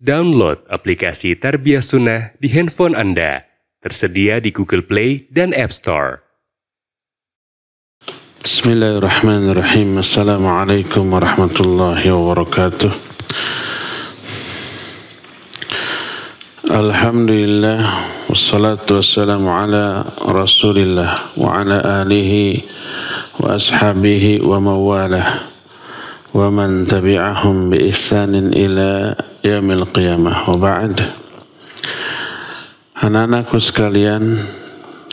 Download aplikasi Tarbiyah Sunnah di handphone Anda. Tersedia di Google Play dan App Store. Bismillahirrahmanirrahim. Assalamualaikum warahmatullahi wabarakatuh. Alhamdulillah. Wassalatu wassalamu ala rasulillah wa ala alihi wa ashabihi wa mawalah wa man tabi'ahum bi ihsanin ila yaumil qiyamah wa ba'd. Anak-anakku sekalian,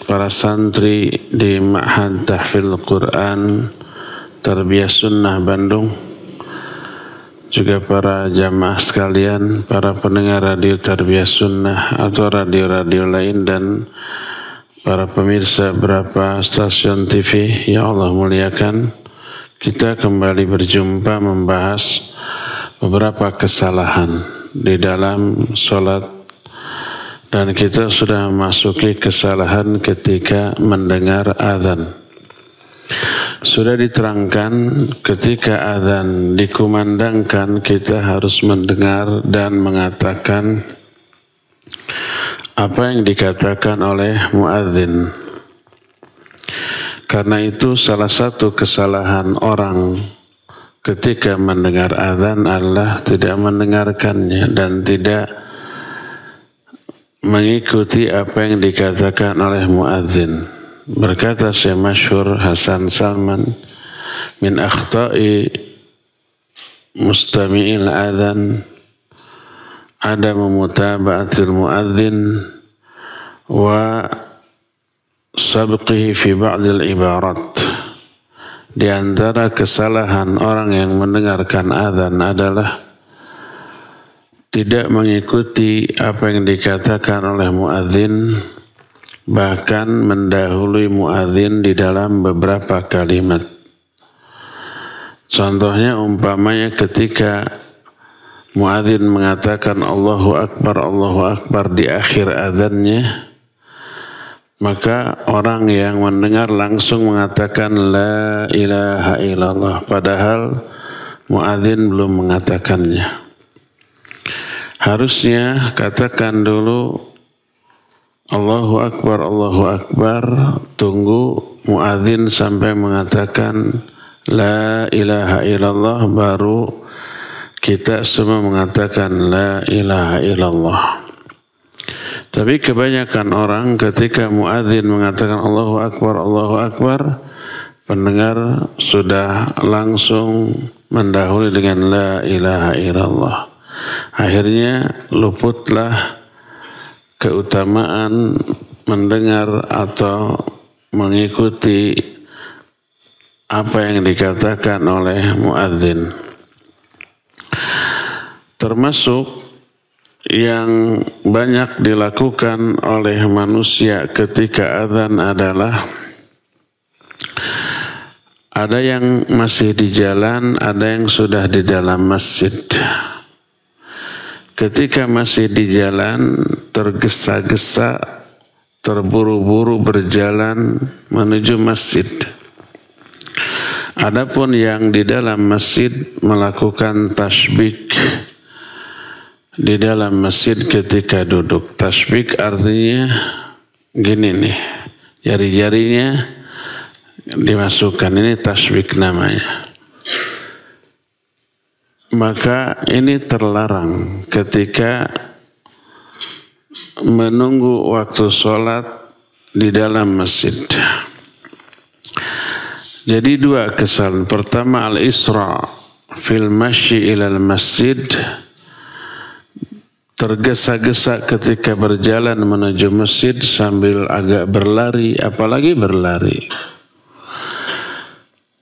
para santri di Ma'had Tahfidz Quran Tarbiyah Sunnah Bandung, juga para jamaah sekalian, para pendengar radio Tarbiyah Sunnah atau radio-radio lain, dan para pemirsa beberapa stasiun TV yang Allah muliakan. Kita kembali berjumpa membahas beberapa kesalahan di dalam sholat, dan kita sudah memasuki kesalahan ketika mendengar azan. Sudah diterangkan ketika azan dikumandangkan kita harus mendengar dan mengatakan apa yang dikatakan oleh muadzin. Karena itu salah satu kesalahan orang ketika mendengar azan adalah tidak mendengarkannya dan tidak mengikuti apa yang dikatakan oleh muadzin. Berkata Syekh masyhur Hasan Salman, min akhta'i mustami'il azan adamu mutaba'atil muadzin wa sabqihi fi ba'dil ibarat. Di antara kesalahan orang yang mendengarkan azan adalah tidak mengikuti apa yang dikatakan oleh muadzin, bahkan mendahului muadzin di dalam beberapa kalimat. Contohnya umpamanya ketika muadzin mengatakan Allahu Akbar di akhir azannya, maka orang yang mendengar langsung mengatakan la ilaha illallah, padahal muadzin belum mengatakannya. Harusnya katakan dulu Allahu Akbar, tunggu muadzin sampai mengatakan la ilaha illallah, baru kita semua mengatakan la ilaha illallah. Tapi kebanyakan orang ketika muadzin mengatakan Allahu Akbar, pendengar sudah langsung mendahului dengan la ilaha illallah. Akhirnya luputlah keutamaan mendengar atau mengikuti apa yang dikatakan oleh muadzin. Termasuk yang banyak dilakukan oleh manusia ketika azan adalah ada yang masih di jalan, ada yang sudah di dalam masjid. Ketika masih di jalan, tergesa-gesa, terburu-buru berjalan menuju masjid. Adapun yang di dalam masjid melakukan tasbih di dalam masjid ketika duduk. Tasbih artinya gini nih, jari-jarinya dimasukkan, ini tasbih namanya. Maka ini terlarang ketika menunggu waktu sholat di dalam masjid. Jadi dua kesalahan. Pertama, al-isra fil masyi ilal masjid, tergesa-gesa ketika berjalan menuju masjid sambil agak berlari, apalagi berlari.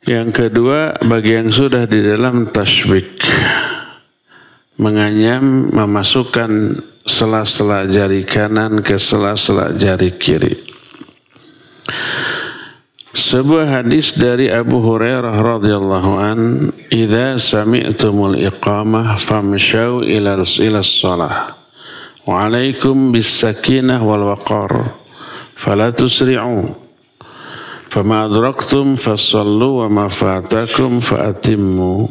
Yang kedua, bagi yang sudah di dalam tasbih, menganyam, memasukkan sela-sela jari kanan ke sela-sela jari kiri. Sebuah hadis dari Abu Hurairah radhiyallahu an, "Idza sami'tumul iqamah famshaw ila shalah wa 'alaikum bis-sakinah wal waqar fala tusri'u fama adraktum fasallu wa ma fatakum faatimmu."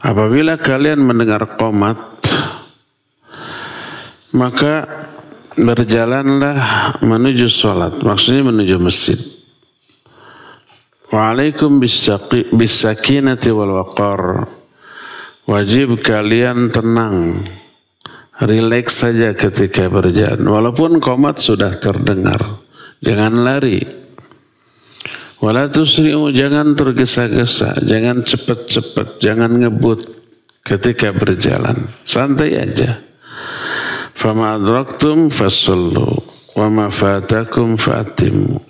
Apabila kalian mendengar qomat, maka berjalanlah menuju sholat, maksudnya menuju masjid. Wa'alaikum bisakinati wal waqar. Wajib kalian tenang, rileks saja ketika berjalan. Walaupun qomat sudah terdengar, jangan lari. Wala tusri'u, jangan tergesa-gesa, jangan cepat-cepat, jangan ngebut ketika berjalan. Santai aja. Fama adraktum fasallu wa ma fatakum fatimu.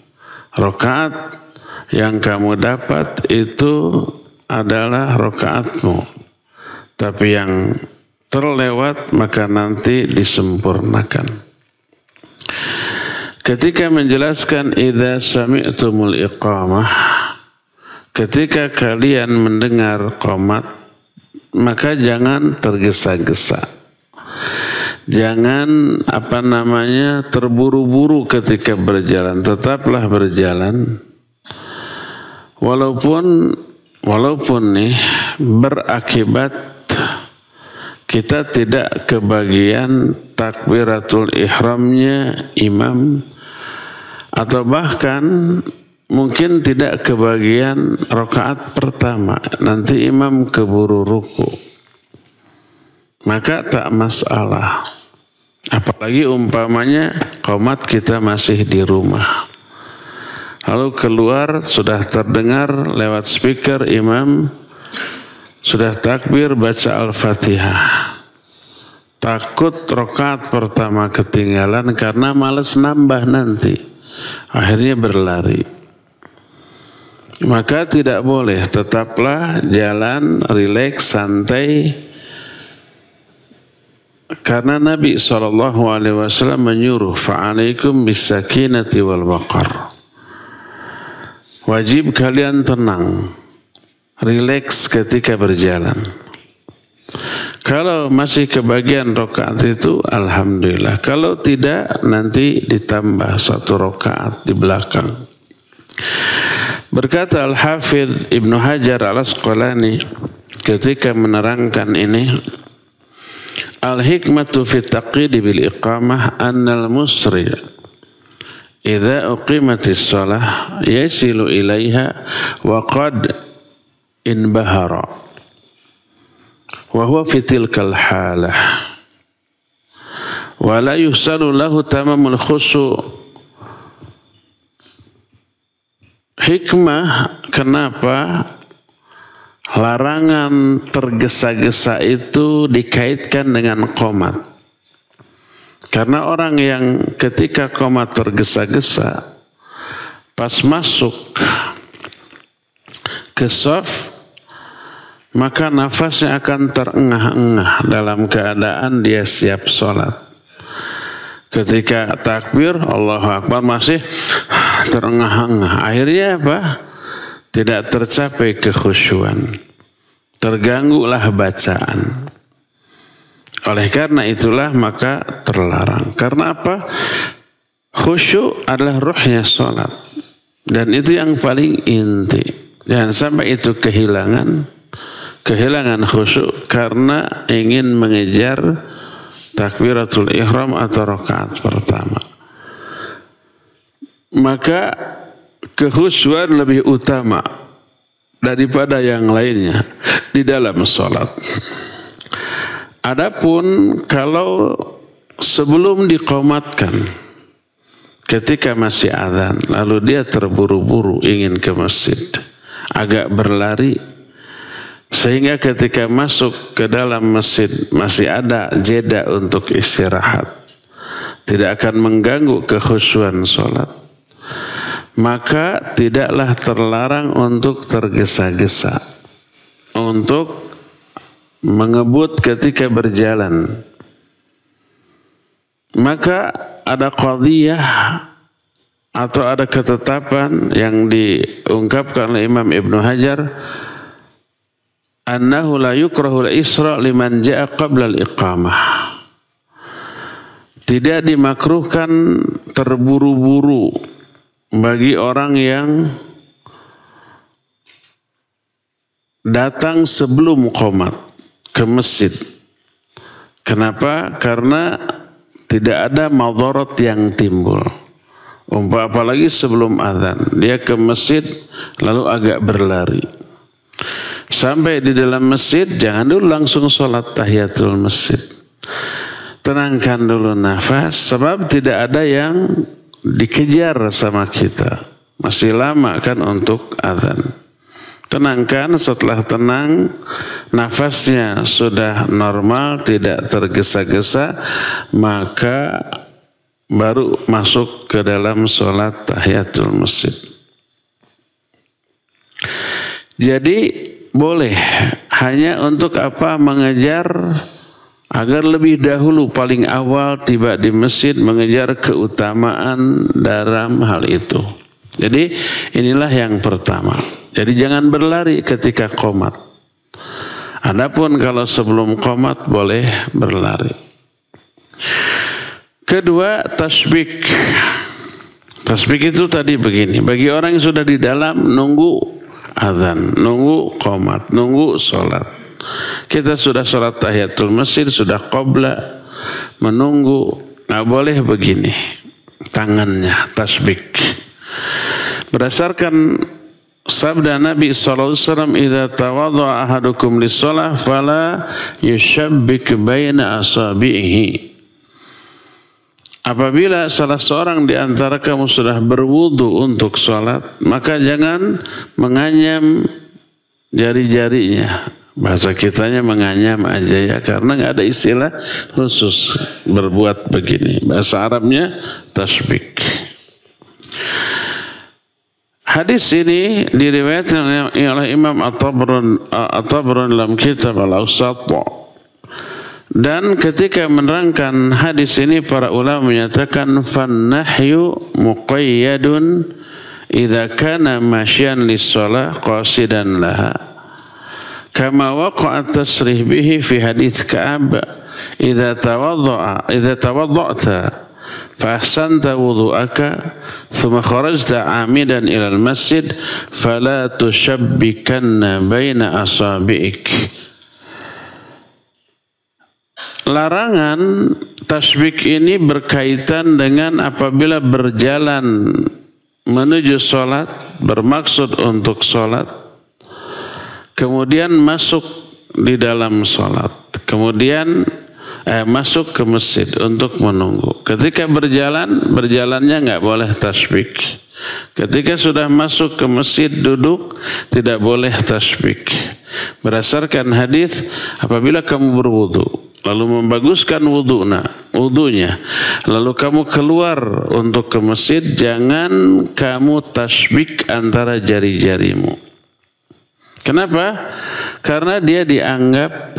Rakaat yang kamu dapat itu adalah rakaatmu, tapi yang terlewat maka nanti disempurnakan. Ketika menjelaskan idza sami'tumul iqamah, ketika kalian mendengar qomat, maka jangan tergesa-gesa. Jangan terburu-buru ketika berjalan, tetaplah berjalan. Walaupun nih berakibat kita tidak kebagian takbiratul ihramnya imam, atau bahkan mungkin tidak kebagian rakaat pertama, nanti imam keburu ruku, maka tak masalah. Apalagi umpamanya qomat kita masih di rumah, lalu keluar sudah terdengar lewat speaker imam sudah takbir baca Al-Fatihah. Takut rakaat pertama ketinggalan karena malas nambah nanti, akhirnya berlari. Maka tidak boleh, tetaplah jalan rileks santai, karena Nabi SAW menyuruh fa'alaikum bisakinati wal waqar. Wajib kalian tenang, rileks ketika berjalan. Kalau masih kebagian rakaat itu alhamdulillah, kalau tidak nanti ditambah satu rakaat di belakang. Berkata Al-Hafidh Ibnu Hajar Al-Asqalani ketika menerangkan ini, al-hikmatu fi taqyid bil iqamah annal musri idza uqimatis shalah yasilu ilaiha wa qad inbahara wa huwa fi tilkal halah wa la yusalu lahu tamamul khushu'. Hikmah kenapa larangan tergesa-gesa itu dikaitkan dengan qomat. Karena orang yang ketika qomat tergesa-gesa, pas masuk ke shaf, maka nafasnya akan terengah-engah dalam keadaan dia siap sholat. Ketika takbir, Allahu Akbar masih terengah-engah. Akhirnya apa? Tidak tercapai kekhusyuan. Terganggulah bacaan. Oleh karena itulah maka terlarang. Karena apa? Khusyuk adalah ruhnya sholat. Dan itu yang paling inti. Jangan sampai itu kehilangan khusyuk karena ingin mengejar takbiratul ihram atau rakaat pertama. Maka kekhusyuan lebih utama daripada yang lainnya di dalam sholat. Adapun kalau sebelum diqomatkan, ketika masih azan, lalu dia terburu-buru ingin ke masjid, agak berlari, sehingga ketika masuk ke dalam masjid masih ada jeda untuk istirahat, tidak akan mengganggu kekhusyuan sholat, maka tidaklah terlarang untuk tergesa-gesa, untuk mengebut ketika berjalan. Maka ada qadhiyah atau ada ketetapan yang diungkapkan oleh Imam Ibnu Hajar, annahu la yukrahu al-isra liman ja'a qabla al-iqamah. Tidak dimakruhkan terburu-buru bagi orang yang datang sebelum qomat ke masjid. Kenapa? Karena Tidak ada madarat yang timbul. Apalagi sebelum azan. Dia ke masjid lalu agak berlari. Sampai di dalam masjid jangan dulu langsung sholat tahiyatul masjid. Tenangkan dulu nafas. Sebab tidak ada yang dikejar sama kita. Masih lama kan untuk azan. Tenangkan, setelah tenang, nafasnya sudah normal, tidak tergesa-gesa, maka baru masuk ke dalam sholat tahiyatul masjid. Jadi boleh, hanya untuk apa? Mengejar agar lebih dahulu, paling awal tiba di masjid, mengejar keutamaan dalam hal itu. Jadi inilah yang pertama. Jadi jangan berlari ketika qomat. Adapun kalau sebelum qomat boleh berlari. Kedua, tasbik. Tasbik itu tadi begini. Bagi orang yang sudah di dalam nunggu azan, nunggu qomat, nunggu sholat. Kita sudah sholat tahiyatul masjid, sudah qobla, menunggu. Nggak boleh begini. Tangannya tasbik. Berdasarkan sabda Nabi SAW, "Idza tawadda'a ahadukum lis-shalah fala yushabbik baina asabihi." Apabila salah seorang di antara kamu sudah berwudu untuk sholat, maka jangan menganyam jari-jarinya. Bahasa kitanya menganyam aja ya, karena nggak ada istilah khusus berbuat begini. Bahasa Arabnya tasbik. Hadis ini diriwayatkan oleh Imam At-Tabrani dalam kitab Al-Awsat. Dan ketika menerangkan hadis ini, para ulama menyatakan fannahyu muqayyadun idza kana masyan lis-shalah qasidan laha. Kama waqa'a at-tasrih bihi fi hadits Ka'ab, idza tawadda'ta fa ahsanta wudu'aka thumma kharajta 'amidan ila al-masjid fala tushabbikanna baina asabi'ik. Larangan tasbik ini berkaitan dengan apabila berjalan menuju sholat, bermaksud untuk sholat, kemudian masuk di dalam sholat, kemudian masuk ke masjid untuk menunggu. Ketika berjalannya nggak boleh tasbik. Ketika sudah masuk ke masjid duduk, tidak boleh tasbik. Berdasarkan hadis, apabila kamu berwudu, lalu membaguskan wudunya, lalu kamu keluar untuk ke masjid, jangan kamu tasbik antara jari-jarimu. Kenapa? Karena dia dianggap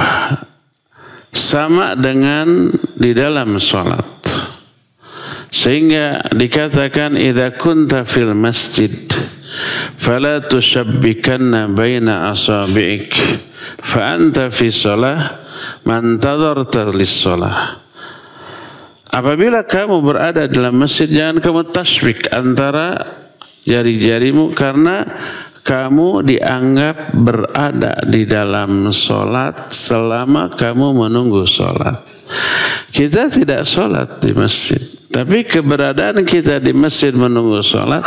sama dengan di dalam sholat. Sehingga dikatakan idza kunta fil masjid fala tushabbikanna baina asabi'ik fa anta fi shalah man tadarta lis-shalah. Apabila kamu berada dalam masjid, jangan kamu tasbik antara jari-jarimu, karena kamu dianggap berada di dalam sholat selama kamu menunggu sholat. Kita tidak sholat di masjid, tapi keberadaan kita di masjid menunggu sholat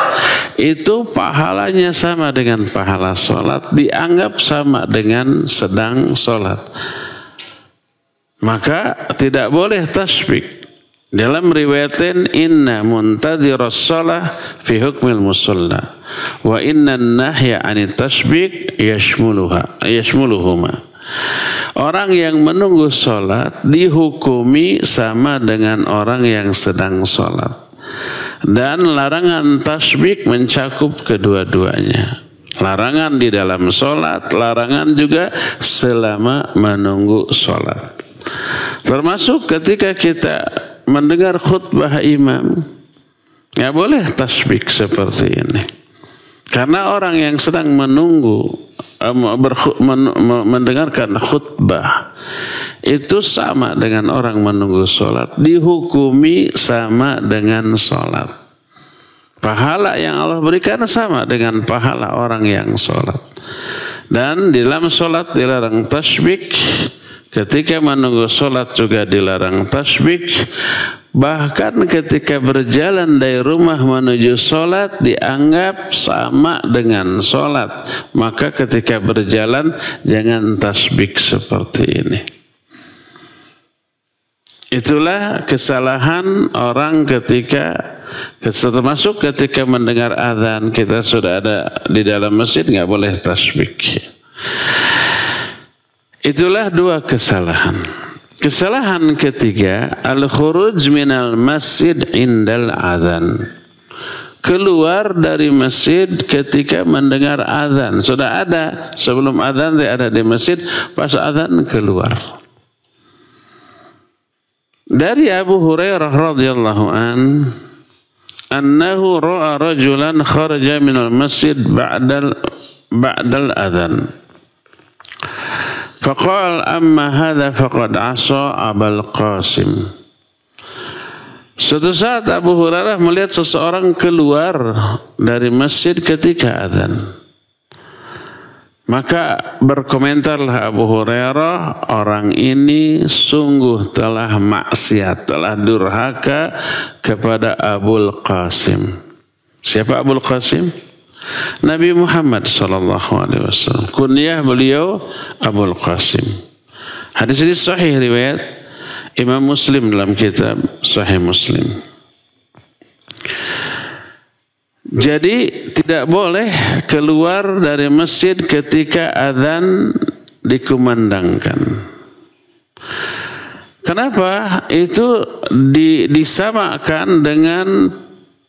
itu pahalanya sama dengan pahala sholat, dianggap sama dengan sedang sholat. Maka tidak boleh tasbik. Dalam riwayatin inna muntadhiras shalah fi hukmil musalla wa inna nahya anit tasbik yashmuluhuma. Orang yang menunggu sholat dihukumi sama dengan orang yang sedang sholat. Dan larangan tasbik mencakup kedua-duanya. Larangan di dalam sholat, larangan juga selama menunggu sholat. Termasuk ketika kita mendengar khutbah imam, nggak boleh tasbik seperti ini. Karena orang yang sedang menunggu mendengarkan khutbah itu sama dengan orang menunggu sholat, dihukumi sama dengan sholat. Pahala yang Allah berikan sama dengan pahala orang yang sholat. Dan di dalam sholat dilarang tasbik. Ketika menunggu sholat juga dilarang tasbik. Bahkan ketika berjalan dari rumah menuju sholat dianggap sama dengan sholat. Maka ketika berjalan jangan tasbih seperti ini. Itulah kesalahan orang ketika, termasuk ketika mendengar azan. Kita sudah ada di dalam masjid, nggak boleh tasbih. Itulah dua kesalahan. Kesalahan ketiga, al-khuruj minal masjid indal azan. Keluar dari masjid ketika mendengar azan. Sudah ada, sebelum azan ada di masjid, pas azan keluar. Dari Abu Hurairah radhiyallahu annahu ra'a rajulan kharaja minal masjid ba'dal adzan. Faqala amma hadha faqad 'asa Abul Qasim. Suatu saat Abu Hurairah melihat seseorang keluar dari masjid ketika adzan. Maka berkomentarlah Abu Hurairah, orang ini sungguh telah maksiat, telah durhaka kepada Abul Qasim. Siapa Abul Qasim? Nabi Muhammad SAW. Kunyah beliau Abul Qasim. Hadis ini sahih riwayat Imam Muslim dalam kitab Sahih Muslim. Jadi tidak boleh keluar dari masjid ketika azan dikumandangkan. Kenapa? Itu disamakan dengan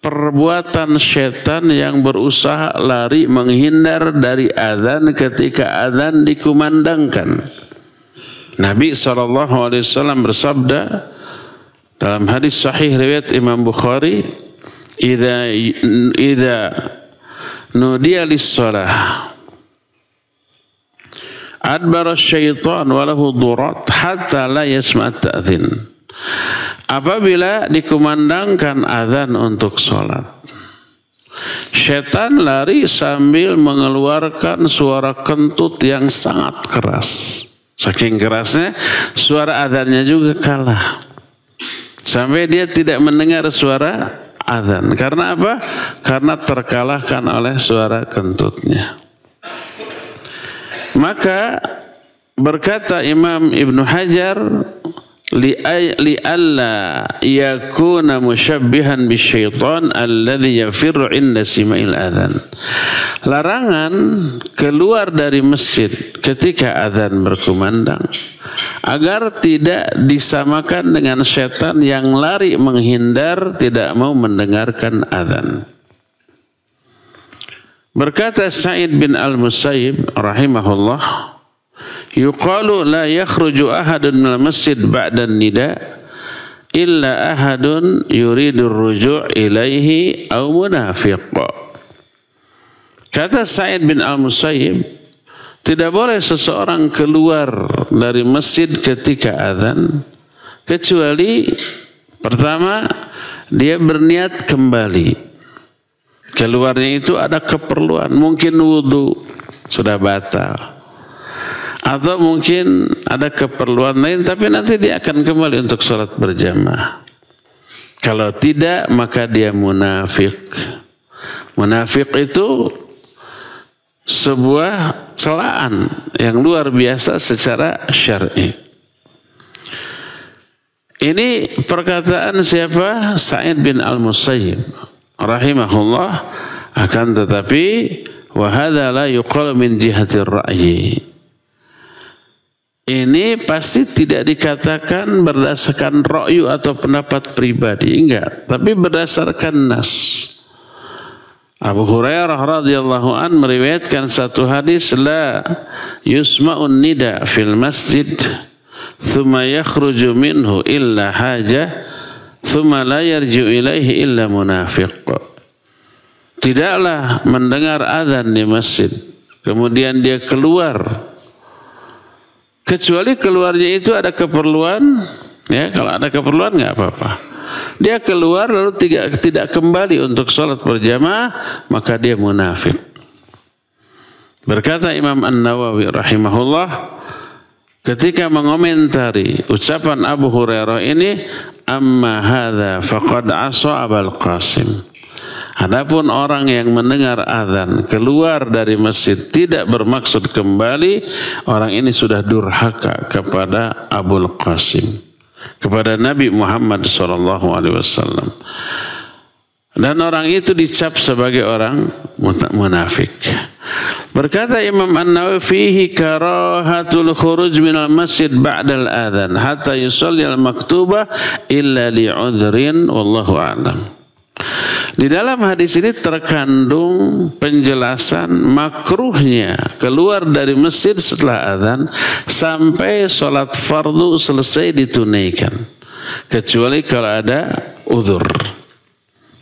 perbuatan setan yang berusaha lari menghindar dari azan ketika azan dikumandangkan. Nabi SAW bersabda dalam hadis sahih riwayat Imam Bukhari, Idza nudiya lis-shalah adbara syaitan walahu durat hatta la yasma' ta'dzin. Apabila dikumandangkan azan untuk sholat, syaitan lari sambil mengeluarkan suara kentut yang sangat keras. Saking kerasnya suara azannya juga kalah. Sampai dia tidak mendengar suara azan. Karena apa? Karena terkalahkan oleh suara kentutnya. Maka berkata Imam Ibnu Hajar, li'alla yakuna musyabbihan bisyaitan alladhi yafirru inda sima'il azan. Larangan keluar dari masjid ketika azan berkumandang agar tidak disamakan dengan setan yang lari menghindar tidak mau mendengarkan azan. Berkata Sa'id bin Al-Musayyib rahimahullah, yuqalu la yakhruju ahadun minal masjid ba'da nida illa ahadun yuridur ruju' ilaihi aw munafiq. Kata Sa'id bin Al-Musayyib, tidak boleh seseorang keluar dari masjid ketika azan kecuali pertama dia berniat kembali. Keluarnya itu ada keperluan, mungkin wudu sudah batal. Atau mungkin ada keperluan lain tapi nanti dia akan kembali untuk sholat berjamaah. Kalau tidak maka dia munafik. Munafik itu sebuah celaan yang luar biasa secara syar'i. Ini perkataan siapa? Sa'id bin Al-Musayyib rahimahullah. Akan tetapi wa hadza la yuqalu min jihati ra'yi. Ini pasti tidak dikatakan berdasarkan ra'yu atau pendapat pribadi, enggak, tapi berdasarkan nas. Abu Hurairah radhiyallahu an meriwayatkan satu hadis, la yusma'un nida fil masjid thumma yakhruju minhu illa hajah thumma la yarji'u ilaihi illa munafiq. Tidaklah mendengar azan di masjid kemudian dia keluar kecuali keluarnya itu ada keperluan, ya kalau ada keperluan nggak apa-apa. Dia keluar lalu tidak kembali untuk sholat berjamaah, maka dia munafik. Berkata Imam An-Nawawi rahimahullah, ketika mengomentari ucapan Abu Hurairah ini, amma hadza faqad asa Abul Qasim. Adapun orang yang mendengar azan keluar dari masjid tidak bermaksud kembali, orang ini sudah durhaka kepada Abul Qasim, kepada Nabi Muhammad SAW. Dan orang itu dicap sebagai orang munafik. Berkata Imam An-Nawawi, fihi karahatul khuruj minal masjid ba'dal adhan hatta yusalli al-maktubah illa li'udhrin wallahu a'lam. Di dalam hadis ini terkandung penjelasan makruhnya keluar dari masjid setelah azan sampai sholat fardu selesai ditunaikan, kecuali kalau ada uzur,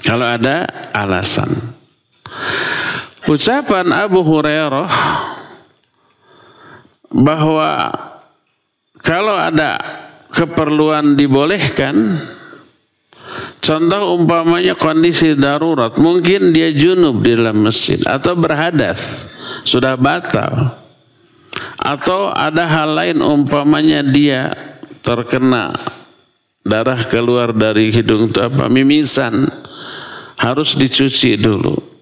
kalau ada alasan. Ucapan Abu Hurairah bahwa kalau ada keperluan dibolehkan, contoh umpamanya kondisi darurat, mungkin dia junub di dalam masjid atau berhadas, sudah batal. Atau ada hal lain umpamanya dia terkena darah keluar dari hidung itu mimisan, harus dicuci dulu.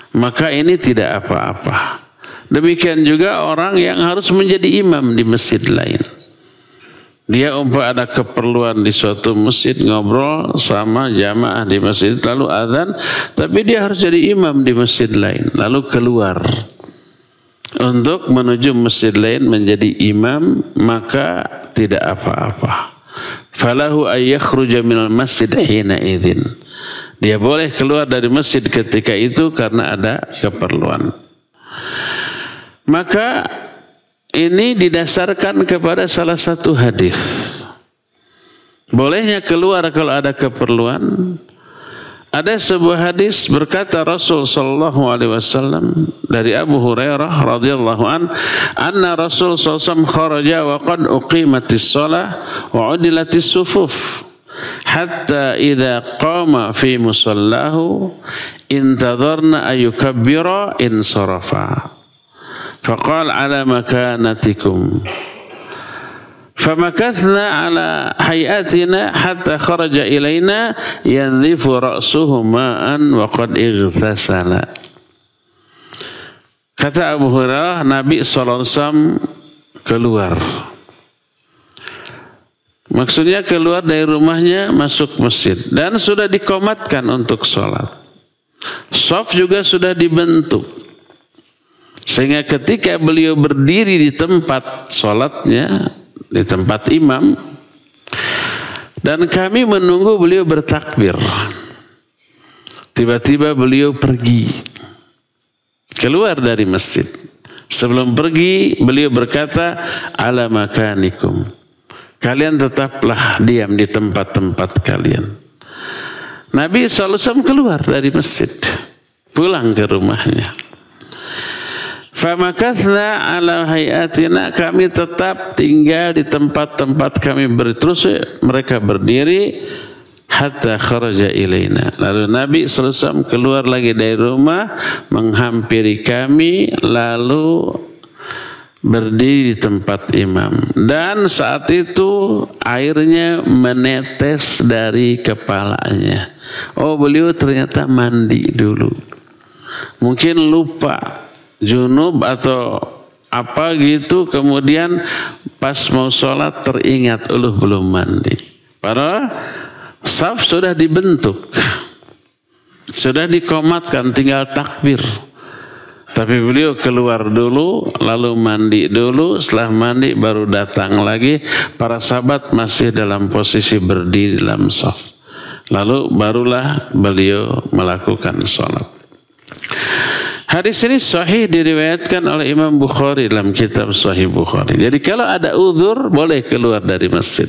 Maka ini tidak apa-apa. Demikian juga orang yang harus menjadi imam di masjid lain. Dia ada keperluan di suatu masjid, ngobrol sama jamaah di masjid, lalu azan, tapi dia harus jadi imam di masjid lain, lalu keluar untuk menuju masjid lain menjadi imam, maka tidak apa-apa. Falahu ayyakhruja minal masjid hina idzin. Dia boleh keluar dari masjid ketika itu karena ada keperluan. Maka ini didasarkan kepada salah satu hadis. Bolehnya keluar kalau ada keperluan. Ada sebuah hadis berkata Rasul sallallahu alaihi wasallam dari Abu Hurairah radhiyallahu anna Rasul sallallahu alaihi wasallam kharaja wa qad uqimatis shalah wa udilatis sufuf hatta idza qama fi musallahu intadharna ayukabbira insarafa. فقال على مكانتكم فمكثنا على هيئتنا حتى خرج إلينا ينظف رأسه ماء وقد اغتسل. Kata Abu Hurairah, Nabi SAW keluar. Maksudnya keluar dari rumahnya masuk masjid dan sudah dikomatkan untuk sholat. Shaf juga sudah dibentuk. Sehingga ketika beliau berdiri di tempat sholatnya, di tempat imam, dan kami menunggu beliau bertakbir, tiba-tiba beliau pergi, keluar dari masjid. Sebelum pergi, beliau berkata, ala makanikum. Kalian tetaplah diam di tempat-tempat kalian. Nabi SAW keluar dari masjid, pulang ke rumahnya. Famakathna ala hayatina, kami tetap tinggal di tempat-tempat kami terus mereka berdiri hatta kharaja ilaina. Lalu Nabi SAW keluar lagi dari rumah menghampiri kami lalu berdiri di tempat imam. Dan saat itu airnya menetes dari kepalanya. Oh, beliau ternyata mandi dulu. Mungkin lupa junub atau apa gitu, kemudian pas mau sholat teringat belum mandi. Padahal shaf sudah dibentuk, sudah dikomatkan, tinggal takbir. Tapi beliau keluar dulu, lalu mandi dulu, setelah mandi baru datang lagi. Para sahabat masih dalam posisi berdiri dalam shaf. Lalu barulah beliau melakukan sholat. Hadis ini sahih diriwayatkan oleh Imam Bukhari dalam kitab Sahih Bukhari. Jadi kalau ada uzur boleh keluar dari masjid.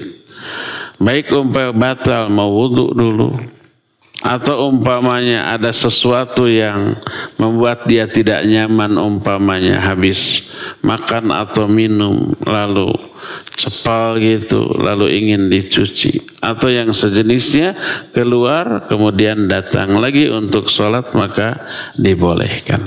Baik umpamanya batal mau wudu dulu, atau umpamanya ada sesuatu yang membuat dia tidak nyaman, umpamanya habis makan atau minum lalu cepal gitu, lalu ingin dicuci atau yang sejenisnya, keluar kemudian datang lagi untuk sholat, maka dibolehkan.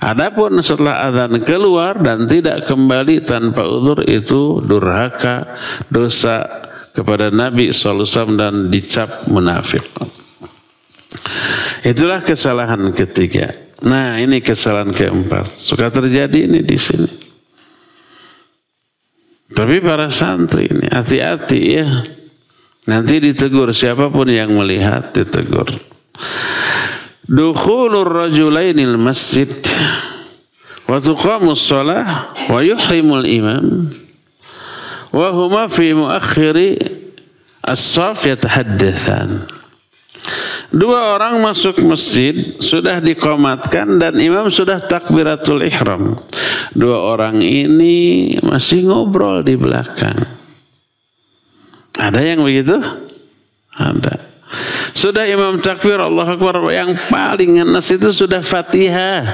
Adapun setelah azan keluar dan tidak kembali tanpa uzur, itu durhaka, dosa kepada Nabi SAW dan dicap munafik. Itulah kesalahan ketiga. Nah, ini kesalahan keempat. Suka terjadi ini di sini. Tapi para santri ini hati-hati ya. Nanti ditegur, siapapun yang melihat ditegur. Dukhulur rajulainil masjid wa tuqamus shalah wa yuhrimul imam wa huma fi muakhiri as-shaf yatahaddatsan. Dua orang masuk masjid, sudah diqomatkan dan imam sudah takbiratul ihram. Dua orang ini masih ngobrol di belakang. Ada yang begitu? Ada. Sudah imam takbir Allahu Akbar, yang paling ngenes itu sudah Fatihah.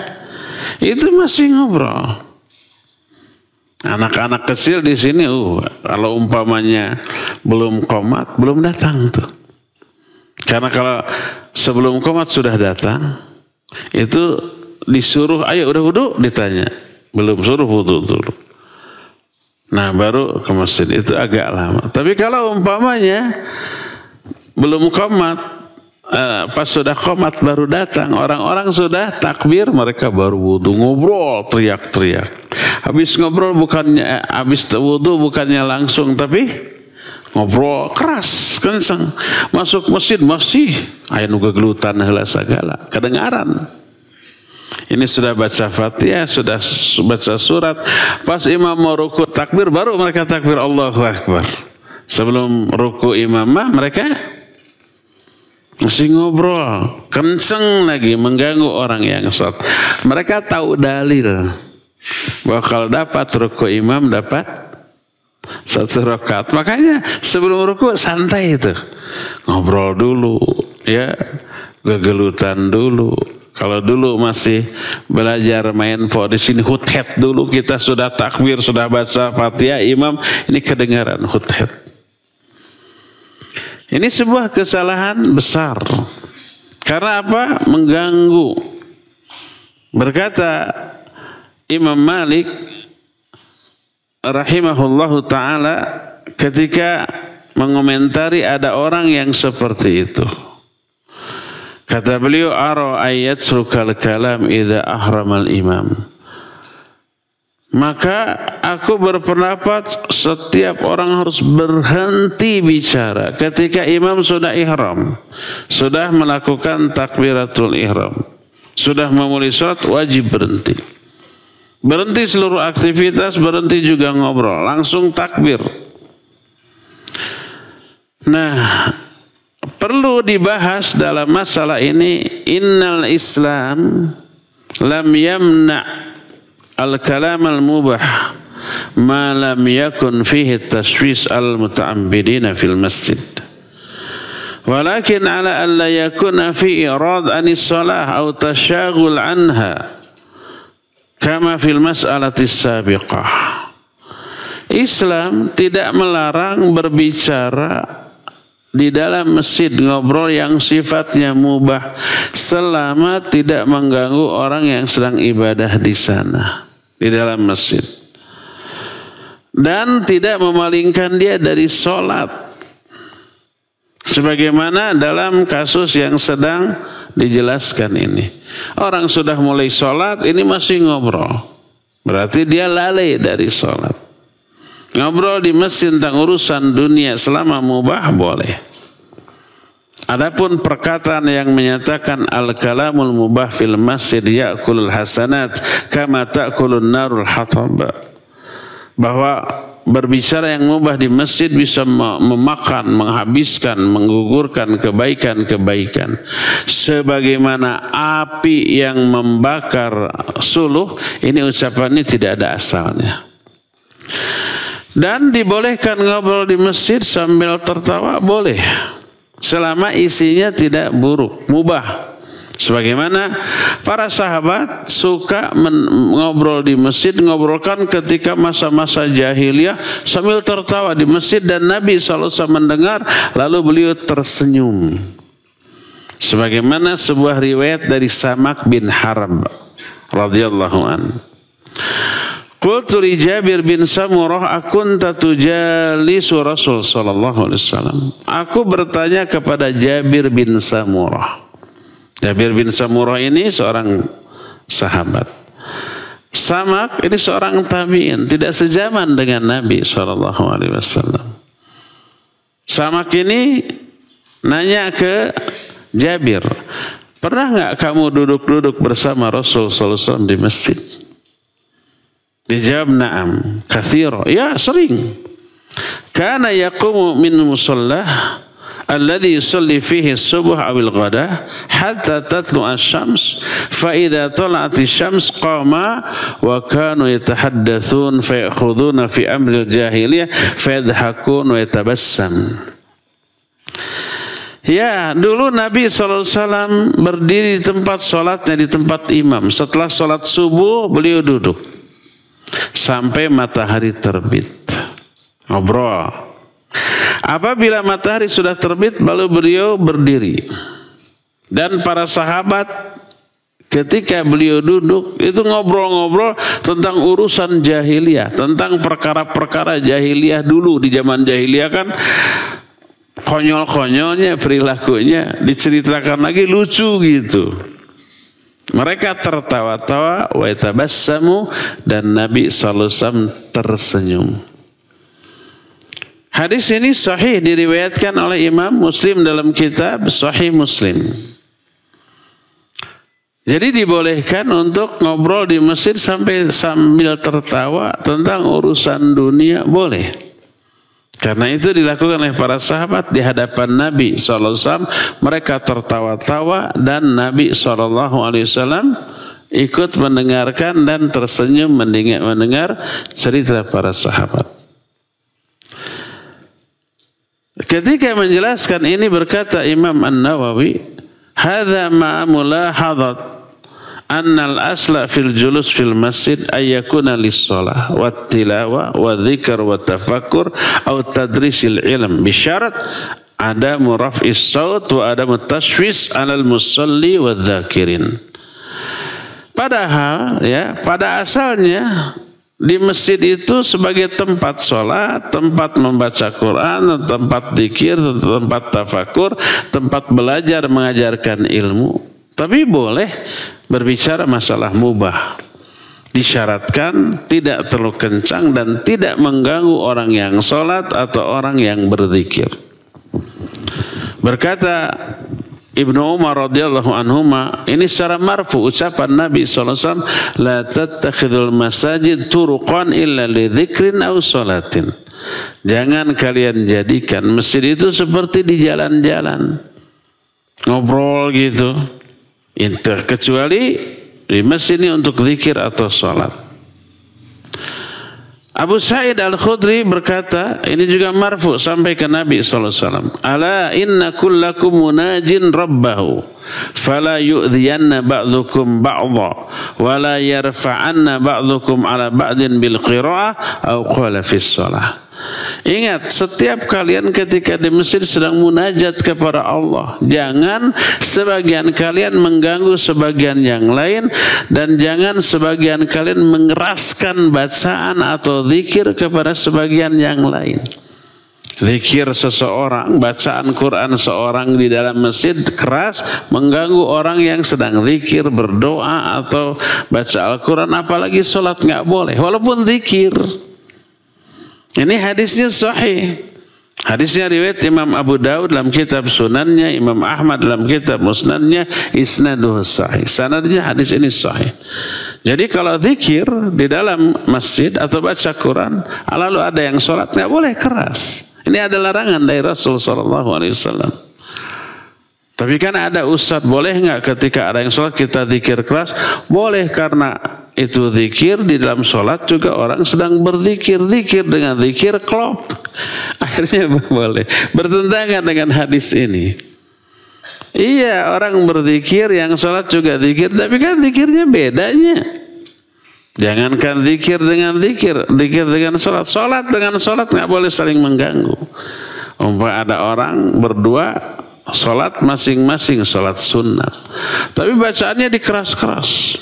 Itu masih ngobrol. Anak-anak kecil di sini, kalau umpamanya belum qomat, belum datang tuh. Karena kalau sebelum qomat sudah datang, itu disuruh, ayo udah wudu, ditanya. Belum, suruh wudu dulu. Nah baru ke masjid, itu agak lama. Tapi kalau umpamanya belum qomat, pas sudah qomat baru datang, orang-orang sudah takbir, mereka baru wudu, ngobrol, teriak-teriak. Habis ngobrol bukannya, habis wudu bukannya langsung, tapi ngobrol keras, kencang. Masuk masjid masih aya nu gegelutan heula sagala, kedengaran. Ini sudah baca Fatihah, sudah baca surat. Pas imam mau ruku takbir, baru mereka takbir Allahu Akbar. Sebelum ruku imamah mereka masih ngobrol, kenceng lagi, mengganggu orang yang sholat. Mereka tahu dalil bahwa kalau dapat ruku imam dapat 1 rakaat. Makanya sebelum ruku santai itu, ngobrol dulu, ya, gegelutan dulu. Kalau dulu masih belajar main di sini hut-het dulu, kita sudah takbir, sudah baca Fatihah, imam ini kedengaran hut-het. Ini sebuah kesalahan besar. Karena apa? Mengganggu. Berkata Imam Malik rahimahullahu ta'ala ketika mengomentari ada orang yang seperti itu. Kata beliau, ara ayat surukal kalam idha ahramal imam. Maka aku berpendapat setiap orang harus berhenti bicara ketika imam sudah ihram, sudah melakukan takbiratul ihram, sudah memulai salat, wajib berhenti. Berhenti seluruh aktivitas, berhenti juga ngobrol, langsung takbir. Nah, perlu dibahas dalam masalah ini, innal Islam lam yamna' al-kalam al-mubah ma lam yakun fihi tashwis al-muta'ammidina fil masjid. Walakin ala an la yakuna fi irad anis salah atau tasyaghul anha kama fil mas'alati sabiqah. Islam tidak melarang berbicara di dalam masjid, ngobrol yang sifatnya mubah selama tidak mengganggu orang yang sedang ibadah di sana, di dalam masjid, dan tidak memalingkan dia dari sholat, sebagaimana dalam kasus yang sedang dijelaskan ini. Orang sudah mulai sholat, ini masih ngobrol, berarti dia lalai dari sholat. Ngobrol di masjid tentang urusan dunia selama mubah boleh. Adapun perkataan yang menyatakan al-kalamul mubah fil masjid ya'kulul hasanat kama ta'kulun narul hatab, bahwa berbicara yang mubah di masjid bisa memakan, menghabiskan, menggugurkan kebaikan-kebaikan sebagaimana api yang membakar suluh. Ini ucapan ini tidak ada asalnya. Dan dibolehkan ngobrol di masjid sambil tertawa, boleh, selama isinya tidak buruk, mubah. Sebagaimana para sahabat suka ngobrol di masjid, ngobrolkan ketika masa-masa jahiliyah sambil tertawa di masjid, dan Nabi SAW mendengar lalu beliau tersenyum. Sebagaimana sebuah riwayat dari Samak bin Harb radhiyallahu an. Qultu li Jabir bin Samurah akunta tujalisu Rasul sallallahu alaihi wasallam. Aku bertanya kepada Jabir bin Samurah. Jabir bin Samurah ini seorang sahabat. Samak ini seorang tabi'in, tidak sezaman dengan Nabi sallallahu alaihi wasallam. Samak ini nanya ke Jabir, pernah nggak kamu duduk-duduk bersama Rasul sallallahu alaihi wasallam di masjid? Dijawab na'am, katsira. Ya, sering. Kana yaqumu min musallah alladhi yusalli fihi as-subh aw al-ghada hatta tatlu asy-syams fa idza tala'at asy-syams qama wa kanu yatahaddatsun fa ya'khuduna fi amri al-jahiliyah fa yadhakun wa yatabassam. Ya, dulu Nabi SAW berdiri di tempat sholatnya, di tempat imam. Setelah sholat subuh beliau duduk sampai matahari terbit, ngobrol. Apabila matahari sudah terbit baru beliau berdiri. Dan para sahabat ketika beliau duduk itu ngobrol-ngobrol tentang urusan jahiliyah, tentang perkara-perkara jahiliyah dulu. Di zaman jahiliyah kan konyol-konyolnya perilakunya diceritakan lagi, lucu gitu. Mereka tertawa-tawa wa yatabassamu, dan Nabi SAW tersenyum. Hadis ini sahih diriwayatkan oleh Imam Muslim dalam kitab Sahih Muslim. Jadi dibolehkan untuk ngobrol di masjid sambil tertawa tentang urusan dunia, boleh. Karena itu dilakukan oleh para sahabat di hadapan Nabi SAW. Mereka tertawa-tawa dan Nabi SAW ikut mendengarkan dan tersenyum mendengar cerita para sahabat. Ketika menjelaskan ini berkata Imam An-Nawawi, hadza ma'a mulahadat anna al-asla fil julus fil masjid ayyakuna lis-shalah wa tilawa wa dzikr wa tafakkur aw tadrisil ilm bisyarat adamu raf'is saut wa adamu tashwis 'alal musalli wa dzakirin. Padahal ya, pada asalnya di masjid itu sebagai tempat sholat, tempat membaca Quran, tempat dzikir, tempat tafakur, tempat belajar mengajarkan ilmu. Tapi boleh berbicara masalah mubah. Disyaratkan tidak terlalu kencang dan tidak mengganggu orang yang sholat atau orang yang berzikir. Berkata Ibnu Umar radhiyallahu anhuma, ini secara marfu ucapan Nabi SAW, la tattakhidul masajid turuqan illa li dzikrin aw sholatin. Jangan kalian jadikan masjid itu seperti di jalan-jalan, ngobrol gitu. Kecuali di masjid ini untuk zikir atau sholat. Abu Sa'id Al-Khudri berkata, ini juga marfu sampai ke Nabi SAW. Ala inna kullakum munajin rabbahu, fala yu'dhiyanna ba'dukum ba'dha, wala yarfa'anna ba'dukum ala ba'din bil qira'ah, au qala fis shalah. Ingat, setiap kalian ketika di masjid sedang munajat kepada Allah, jangan sebagian kalian mengganggu sebagian yang lain, dan jangan sebagian kalian mengeraskan bacaan atau zikir kepada sebagian yang lain. Zikir seseorang, bacaan Quran seorang di dalam masjid keras mengganggu orang yang sedang zikir, berdoa atau baca Al-Quran, apalagi sholat nggak boleh, walaupun zikir. Ini hadisnya sahih. Hadisnya riwayat Imam Abu Daud dalam kitab Sunannya, Imam Ahmad dalam kitab Musnadnya, isnaduhu sahih. Sanadnya hadis ini sahih. Jadi kalau zikir di dalam masjid atau baca Quran, lalu ada yang sholat, nggak boleh keras. Ini ada larangan dari Rasul SAW. Tapi kan ada ustaz, boleh nggak ketika ada yang sholat kita zikir keras? Boleh, karena itu zikir di dalam sholat juga orang sedang berzikir. Zikir dengan zikir klop. Akhirnya boleh. Bertentangan dengan hadis ini. Iya, orang berzikir yang sholat juga zikir, tapi kan zikirnya bedanya. Jangankan zikir dengan zikir, zikir dengan sholat. Sholat dengan sholat nggak boleh saling mengganggu. Umpama ada orang berdua sholat masing-masing sholat sunnah, tapi bacaannya dikeras-keras.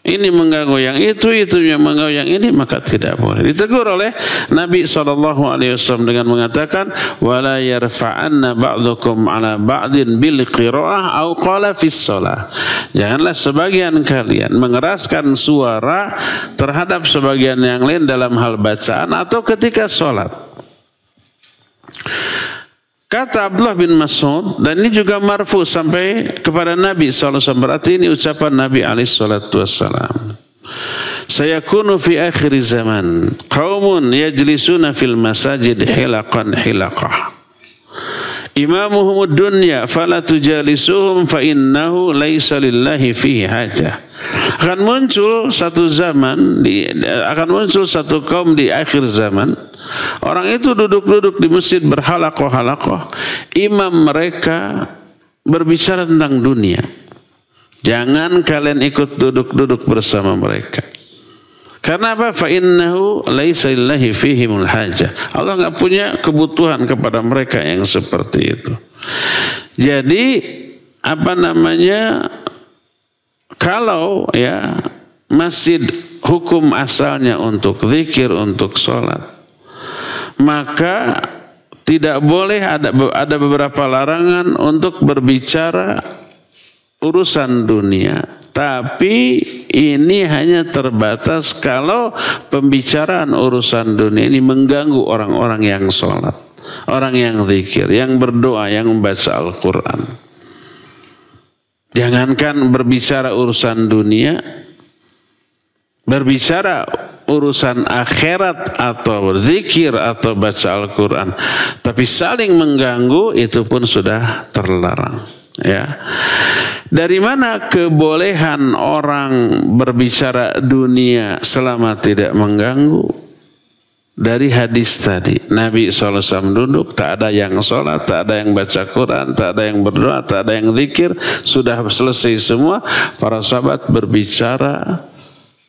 ini mengganggu yang itu yang mengganggu yang ini, maka tidak boleh. Ditegur oleh Nabi SAW dengan mengatakan, wala yarfa'anna ba'dukum ala ba'din bil qira'ah au qala fis shalah. Janganlah sebagian kalian mengeraskan suara terhadap sebagian yang lain dalam hal bacaan atau ketika sholat. Kata Abdullah bin Mas'ud, dan ini juga marfu sampai kepada Nabi SAW, berarti ini ucapan Nabi SAW. Sayakunu fi akhir zaman qaumun yajlisuna fil masajid hilaqan hilaqah. Imamuhumud dunya fala tujalisuhum fa innahu laisa lillahi fihi hajah. Akan muncul satu kaum di akhir zaman. Orang itu duduk-duduk di masjid berhalakoh-halakoh. Imam mereka berbicara tentang dunia. Jangan kalian ikut duduk-duduk bersama mereka. Karena apa? Fa innahu laisa lillahi fihimul hajah. Allah enggak punya kebutuhan kepada mereka yang seperti itu. Jadi kalau ya masjid hukum asalnya untuk zikir, untuk sholat, maka tidak boleh ada beberapa larangan untuk berbicara urusan dunia. Tapi ini hanya terbatas kalau pembicaraan urusan dunia ini mengganggu orang-orang yang sholat, orang yang zikir, yang berdoa, yang membaca Al-Quran. Jangankan berbicara urusan dunia, berbicara urusan akhirat atau berzikir atau baca Al-Quran, tapi saling mengganggu itu pun sudah terlarang. Ya, dari mana kebolehan orang berbicara dunia selama tidak mengganggu? Dari hadis tadi, Nabi SAW duduk, tak ada yang sholat, tak ada yang baca Quran, tak ada yang berdoa, tak ada yang zikir, sudah selesai semua. Para sahabat berbicara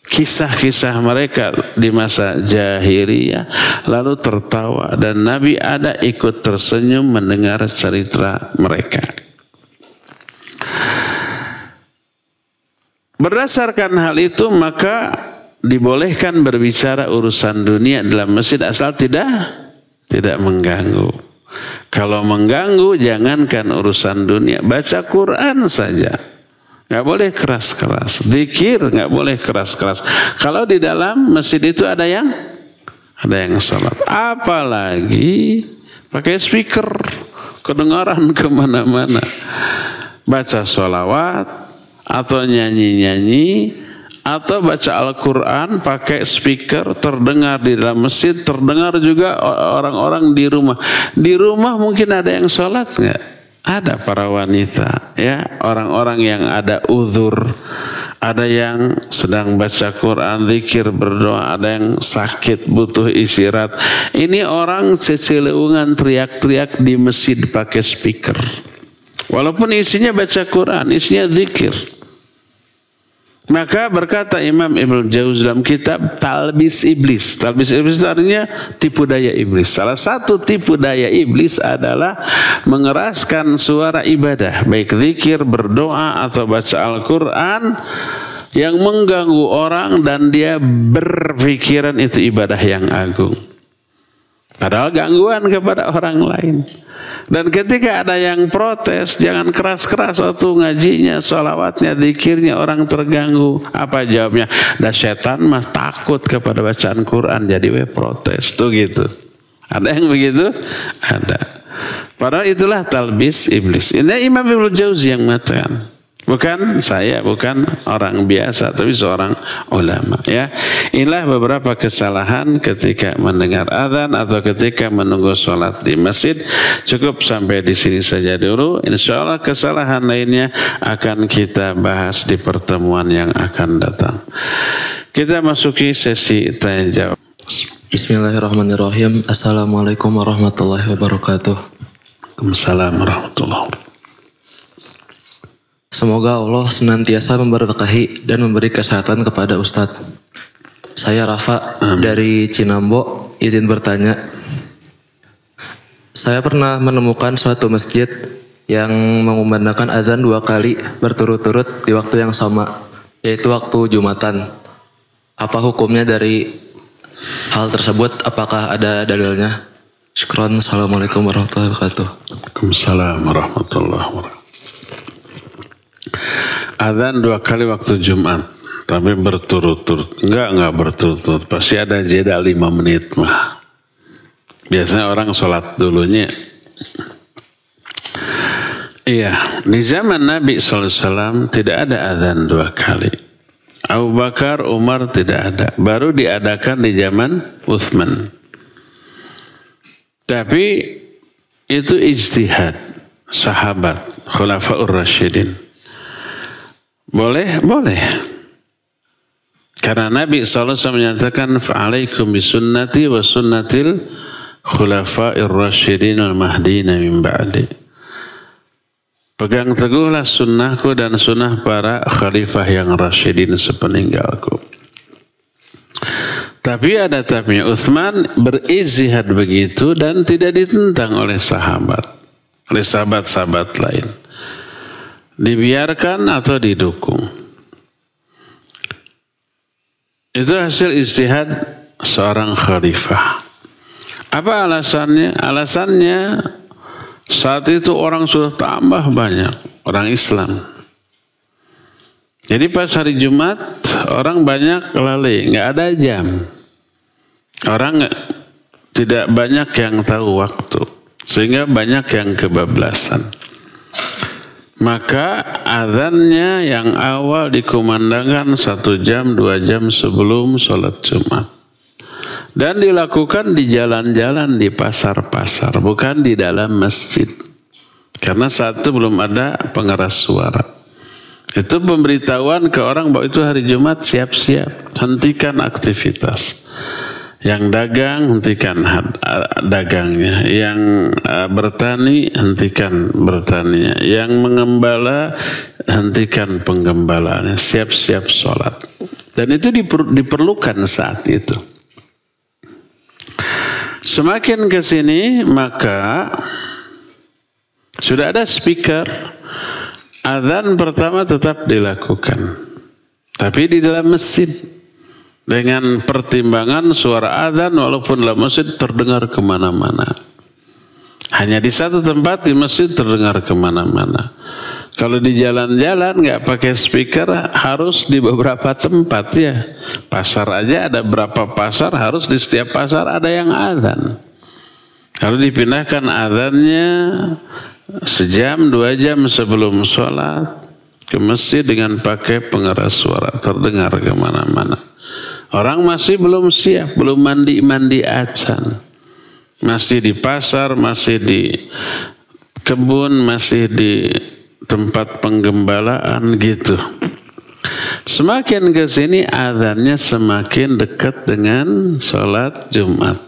kisah-kisah mereka di masa jahiliyah, lalu tertawa, dan Nabi ada ikut tersenyum mendengar cerita mereka. Berdasarkan hal itu, maka dibolehkan berbicara urusan dunia dalam masjid asal tidak mengganggu. Kalau mengganggu, jangankan urusan dunia, baca Quran saja nggak boleh keras-keras, zikir nggak boleh keras-keras. Kalau di dalam masjid itu ada yang sholat, apalagi pakai speaker, kedengaran kemana-mana, baca sholawat atau nyanyi-nyanyi atau baca Al-Quran pakai speaker, terdengar di dalam masjid, terdengar juga orang-orang di rumah. Di rumah mungkin ada yang sholat nggak? Ada para wanita, ya, orang-orang yang ada uzur, ada yang sedang baca Quran, zikir, berdoa, ada yang sakit butuh istirahat. Ini orang ceceleungan teriak-teriak di masjid pakai speaker, walaupun isinya baca Quran, isinya zikir. Maka berkata Imam Ibnu Jauzi dalam kitab Talbis Iblis. Talbis Iblis itu artinya tipu daya iblis. Salah satu tipu daya iblis adalah mengeraskan suara ibadah, baik zikir, berdoa atau baca Al-Quran, yang mengganggu orang dan dia berpikiran itu ibadah yang agung. Padahal gangguan kepada orang lain. Dan ketika ada yang protes, jangan keras-keras waktu ngajinya, sholawatnya, zikirnya, orang terganggu. Apa jawabnya? Dan setan mas takut kepada bacaan Quran, jadi protes. Tuh gitu. Ada yang begitu? Ada. Padahal itulah talbis iblis. Ini Imam Ibnu Jauzi yang mengatakan. Bukan saya, bukan orang biasa, tapi seorang ulama. Ya, inilah beberapa kesalahan ketika mendengar azan atau ketika menunggu sholat di masjid. Cukup sampai di sini saja dulu. Insya Allah kesalahan lainnya akan kita bahas di pertemuan yang akan datang. Kita masuki sesi tanya jawab. Bismillahirrahmanirrahim. Assalamualaikum warahmatullahi wabarakatuh. Waalaikumsalam warahmatullahi wabarakatuh. Semoga Allah senantiasa memberkahi dan memberi kesehatan kepada Ustadz. Saya Rafa dari Cinambo, izin bertanya. Saya pernah menemukan suatu masjid yang mengumandangkan azan 2 kali berturut-turut di waktu yang sama. yaitu waktu Jumatan. Apa hukumnya dari hal tersebut? Apakah ada dalilnya? Syukron. Assalamualaikum warahmatullahi wabarakatuh. Waalaikumsalam warahmatullahi wabarakatuh. Adzan 2 kali waktu Jumat, tapi berturut-turut. Enggak berturut-turut. Pasti ada jeda 5 menit mah. Biasanya orang sholat dulunya. Iya, di zaman Nabi SAW tidak ada adzan 2 kali. Abu Bakar, Umar tidak ada. Baru diadakan di zaman Utsman. Tapi itu ijtihad sahabat Khulafaur Rasyidin. Boleh. Karena Nabi SAW menyatakan fa'alaikum bisunnati wa sunnatil khulafa'ir rasyidin wal mahdina min ba'di. Pegang teguhlah sunnahku dan sunnah para khalifah yang rasyidin sepeninggalku. Tapi ada tapinya, Utsman berijtihad begitu dan tidak ditentang oleh sahabat-sahabat lain. Dibiarkan atau didukung. Itu hasil ijtihad seorang khalifah. Apa alasannya? Alasannya saat itu orang sudah tambah banyak, orang Islam. Jadi pas hari Jumat orang banyak lalai, nggak ada jam. Orang tidak banyak yang tahu waktu, sehingga banyak yang kebablasan. Maka adzannya yang awal dikumandangkan 1 jam 2 jam sebelum sholat Jumat. Dan dilakukan di jalan-jalan, di pasar-pasar, bukan di dalam masjid. Karena saat itu belum ada pengeras suara. Itu pemberitahuan ke orang bahwa itu hari Jumat, siap-siap, hentikan aktivitas. Yang dagang, hentikan dagangnya. Yang bertani, hentikan bertaninya. Yang mengembala, hentikan penggembalaannya. Siap-siap sholat. Dan itu diperlukan saat itu. Semakin ke sini, maka sudah ada speaker. Adzan pertama tetap dilakukan. Tapi di dalam masjid. Dengan pertimbangan suara adzan walaupun dalam masjid terdengar kemana-mana. Hanya di satu tempat di masjid terdengar kemana-mana. Kalau di jalan-jalan nggak pakai speaker harus di beberapa tempat ya. Pasar aja ada berapa pasar, harus di setiap pasar ada yang adzan. Kalau dipindahkan adzannya 1 jam 2 jam sebelum sholat ke masjid dengan pakai pengeras suara terdengar kemana-mana. Orang masih belum siap, belum mandi acan. Masih di pasar, masih di kebun, masih di tempat penggembalaan gitu. Semakin ke sini adzannya semakin dekat dengan sholat Jumat.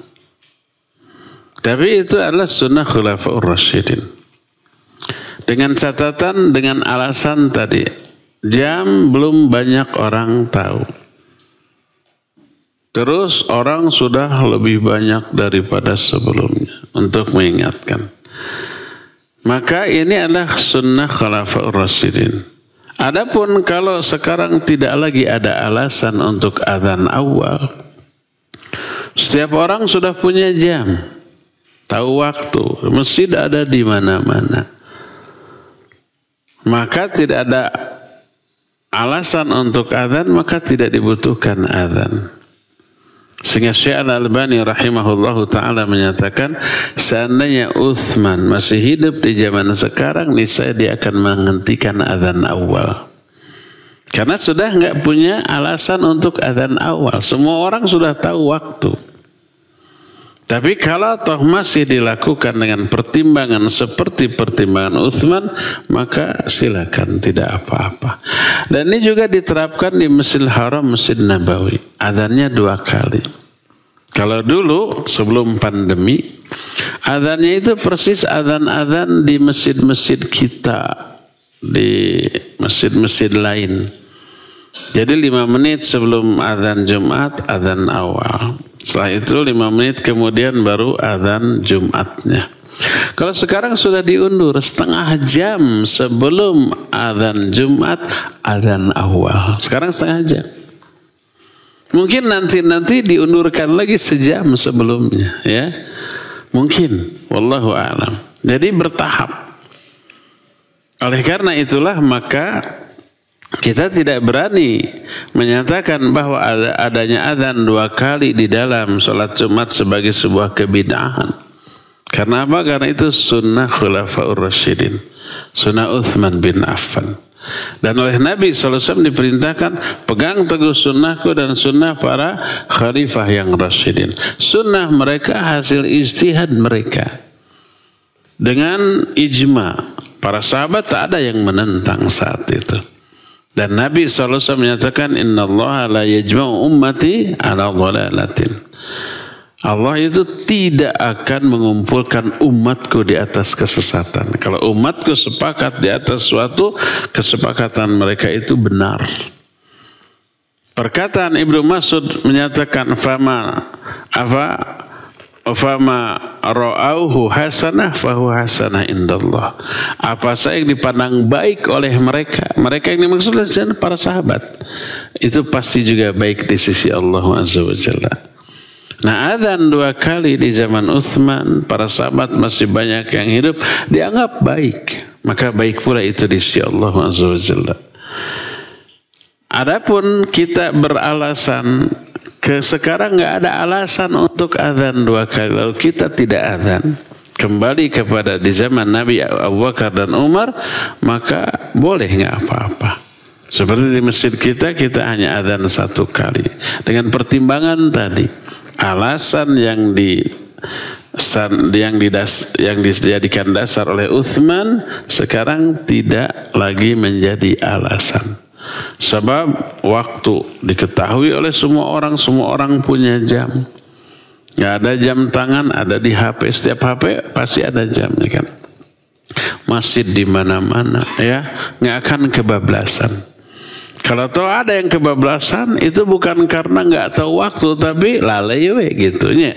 Tapi itu adalah sunnah Khulafaur Rasyidin. Dengan catatan, dengan alasan tadi, jam belum banyak orang tahu. Terus orang sudah lebih banyak daripada sebelumnya untuk mengingatkan. Maka ini adalah sunnah Khulafaur Rasyidin. Adapun kalau sekarang tidak lagi ada alasan untuk adzan awal, setiap orang sudah punya jam, tahu waktu, masjid ada di mana-mana. Maka tidak ada alasan untuk adzan, maka tidak dibutuhkan adzan. Sehingga Syekh Al-Albani rahimahullahu ta'ala menyatakan seandainya Utsman masih hidup di zaman sekarang, niscaya dia akan menghentikan adzan awal. Karena sudah nggak punya alasan untuk adzan awal. Semua orang sudah tahu waktu. Tapi kalau toh masih dilakukan dengan pertimbangan seperti pertimbangan Utsman, maka silakan, tidak apa-apa. Dan ini juga diterapkan di Masjidil Haram, Masjid Nabawi. Adzannya 2 kali. Kalau dulu sebelum pandemi, adzannya itu persis adzan-adzan di masjid-masjid kita, di masjid-masjid lain. Jadi 5 menit sebelum adzan Jumat, adzan awal. Setelah itu 5 menit kemudian baru adzan Jumatnya. Kalau sekarang sudah diundur setengah jam sebelum azan Jumat, azan awal. Sekarang setengah jam. Mungkin nanti diundurkan lagi sejam sebelumnya, ya. Mungkin, wallahu a'lam. Jadi bertahap. Oleh karena itulah maka kita tidak berani menyatakan bahwa adanya azan 2 kali di dalam sholat Jumat sebagai sebuah kebid'ahan. Karena apa? Karena itu sunnah Khulafaur Rasyidin, sunnah Utsman bin Affan. Dan oleh Nabi SAW diperintahkan pegang teguh sunnahku dan sunnah para khalifah yang Rasyidin. Sunnah mereka hasil ijtihad mereka. Dengan ijma, para sahabat tak ada yang menentang saat itu. Dan Nabi SAW menyatakan innallaha la yajma'u ummati ala dhalalatin. Allah itu tidak akan mengumpulkan umatku di atas kesesatan. Kalau umatku sepakat di atas suatu, kesepakatan mereka itu benar. Perkataan Ibnu Mas'ud menyatakan fama ra'auhu hasanah fahu hasanah indallah. Apa saja yang dipandang baik oleh mereka yang dimaksud adalah para sahabat, itu pasti juga baik di sisi Allah Azza wa Jalla. Nah, adzan 2 kali di zaman Utsman, para sahabat masih banyak yang hidup, dianggap baik. Maka baik pula itu di sisi Allah Azza wa Jalla. Adapun kita beralasan sekarang nggak ada alasan untuk adzan 2 kali, lalu kita tidak adzan, kembali kepada di zaman Nabi Abu Bakar dan Umar, maka boleh nggak apa-apa. Seperti di masjid kita hanya adzan 1 kali dengan pertimbangan tadi. Alasan yang dijadikan dasar oleh Utsman sekarang tidak lagi menjadi alasan. Sebab waktu diketahui oleh semua orang punya jam. Nggak ada jam tangan, ada di HP. Setiap HP pasti ada jamnya kan. Masjid di mana-mana, ya, nggak akan kebablasan. Kalau tahu ada yang kebablasan, itu bukan karena nggak tahu waktu, tapi lalai we gitunya.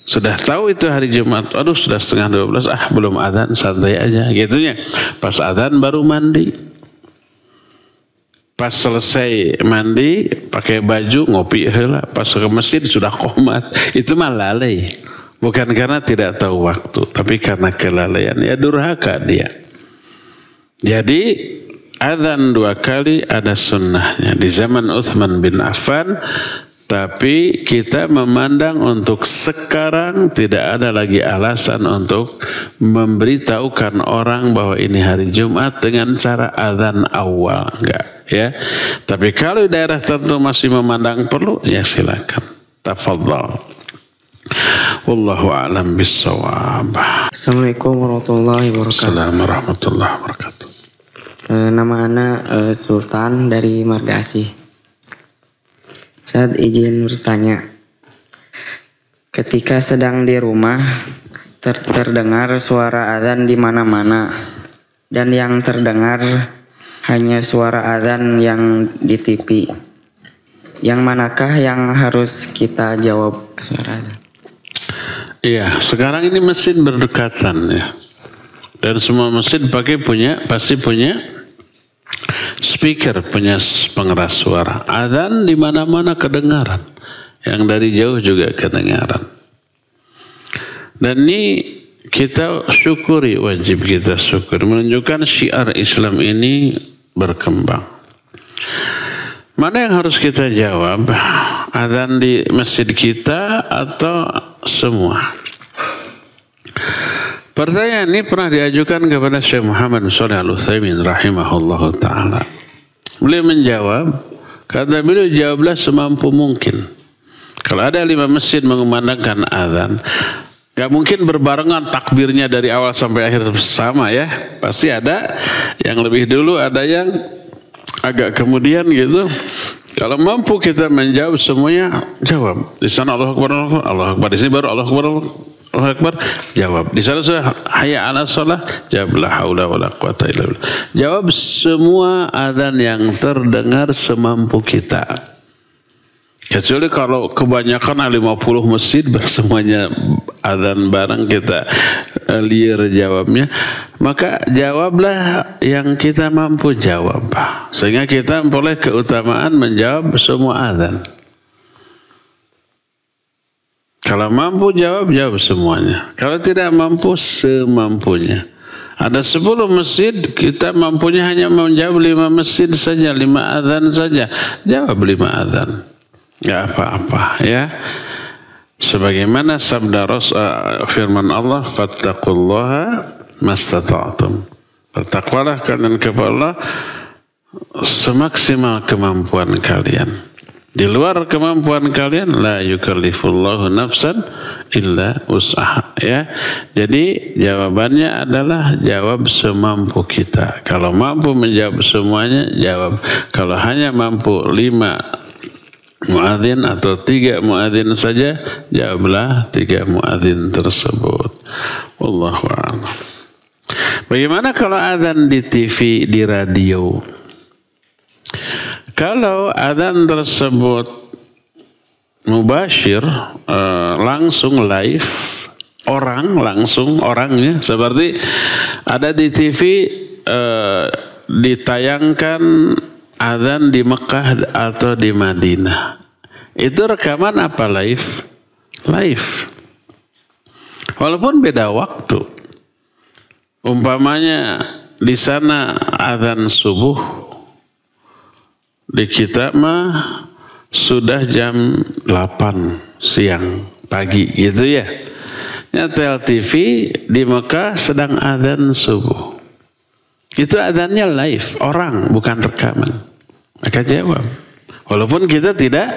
Sudah tahu itu hari Jumat, aduh sudah 11:30, belum adzan, santai aja gitunya. Pas adzan baru mandi. Pas selesai mandi, pakai baju, ngopi heula. Pas ke masjid sudah qomat. Itu mah lalai. Bukan karena tidak tahu waktu, tapi karena kelalaian. Ya durhaka dia. Jadi adzan 2 kali ada sunnahnya di zaman Utsman bin Affan, tapi kita memandang untuk sekarang tidak ada lagi alasan untuk memberitahukan orang bahwa ini hari Jumat dengan cara adzan awal, enggak, ya. Tapi kalau di daerah tertentu masih memandang perlu, ya silakan. Tafadhal. Wallahu a'lam bissawab. Assalamualaikum warahmatullahi wabarakatuh. Assalamualaikum warahmatullahi wabarakatuh. Nama Ana Sultan dari Margasih. Saya izin bertanya. Ketika sedang di rumah terdengar suara azan di mana-mana, dan yang terdengar hanya suara azan yang di TV. Yang manakah yang harus kita jawab suara azan? Iya, sekarang ini masjid berdekatan ya. Dan semua masjid pasti punya speaker, punya pengeras suara. Adzan di mana-mana kedengaran. Yang dari jauh juga kedengaran. Dan ini kita syukuri, wajib kita syukuri. Menunjukkan syiar Islam ini berkembang. Mana yang harus kita jawab? Adzan di masjid kita atau semua? Pertanyaan ini pernah diajukan kepada Syekh Muhammad Shalih Al-Utsaimin rahimahullah ta'ala. Beliau menjawab, kata beliau, jawablah semampu mungkin. Kalau ada 5 masjid mengumandangkan azan, gak mungkin berbarengan takbirnya dari awal sampai akhir sama ya. Pasti ada yang lebih dulu, ada yang agak kemudian gitu. Kalau mampu kita menjawab semuanya, jawab. Di sana Allahu Akbar, Allahu Akbar. Di sini baru Allahu Akbar, Allahu Akbar, jawab. Di sana sudah hayya 'alas shalah, jawab la haula wala quwata illa billah. Jawab semua adzan yang terdengar semampu kita. Kecuali kalau kebanyakan 50 masjid bersemuanya adzan bareng kita liar jawabnya, maka jawablah yang kita mampu jawab. Sehingga kita boleh keutamaan menjawab semua adzan. Kalau mampu jawab semuanya. Kalau tidak mampu semampunya. Ada 10 masjid, kita mampunya hanya menjawab 5 masjid saja, 5 adzan saja. Jawab 5 adzan. Gak apa-apa ya. Sebagaimana sabda firman Allah, fattaqullaha mastata'tum. Bertakwalah kalian kepada Allah semaksimal kemampuan kalian. Di luar kemampuan kalian, la yukallifullahu nafsan illa wus'aha ya. Jadi jawabannya adalah jawab semampu kita. Kalau mampu menjawab semuanya, jawab. Kalau hanya mampu 5 muadzin atau 3 muadzin saja, jawablah 3 muadzin tersebut. Wallahu a'lam. Bagaimana kalau adzan di TV, di radio? Kalau adzan tersebut mubasyir, langsung live, orangnya seperti ada di TV, ditayangkan adzan di Mekah atau di Madinah. Itu rekaman apa live? Live. Walaupun beda waktu. Umpamanya di sana adzan subuh, di kita mah sudah jam 8 siang pagi gitu ya. Nyetel TV di Mekah sedang adzan subuh. Itu adzannya live, orang bukan rekaman. Maka jawab. Walaupun kita tidak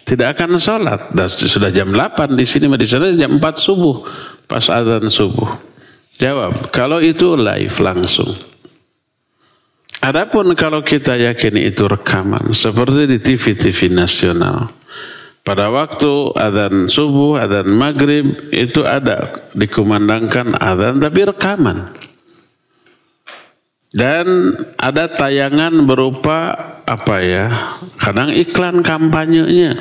akan sholat. Sudah jam 8 di sini, di sana jam 4 subuh. Pas adzan subuh. Jawab. Kalau itu live langsung. Adapun kalau kita yakini itu rekaman. Seperti di TV nasional. Pada waktu adzan subuh, adzan maghrib. Itu ada dikumandangkan adzan tapi rekaman. Dan ada tayangan berupa kadang iklan kampanyenya.